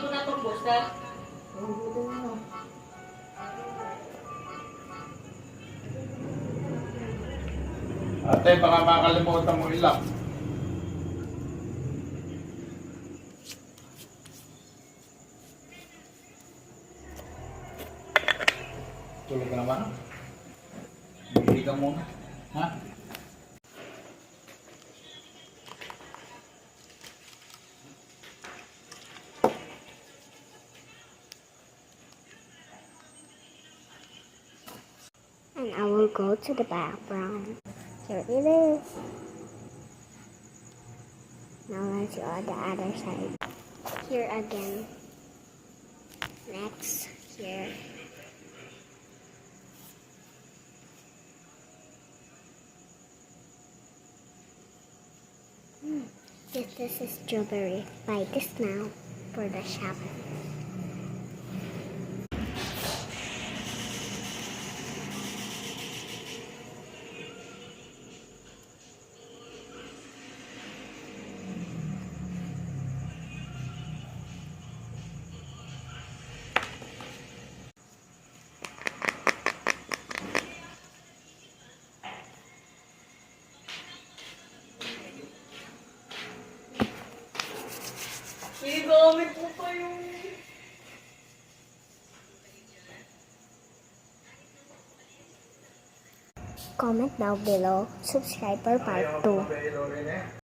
ko na itong booster. Hugutin mo. Ate, baka makakalimutan mo ilang. Tulog ka naman. Bibili ka muna. Ha? And I will go to the background. Here it is. Now let's go on the other side. Here again. Next, here. This is strawberry. Buy this now for the shop. Gamit mo pa yung... Comment down below. Subscribe for part 2.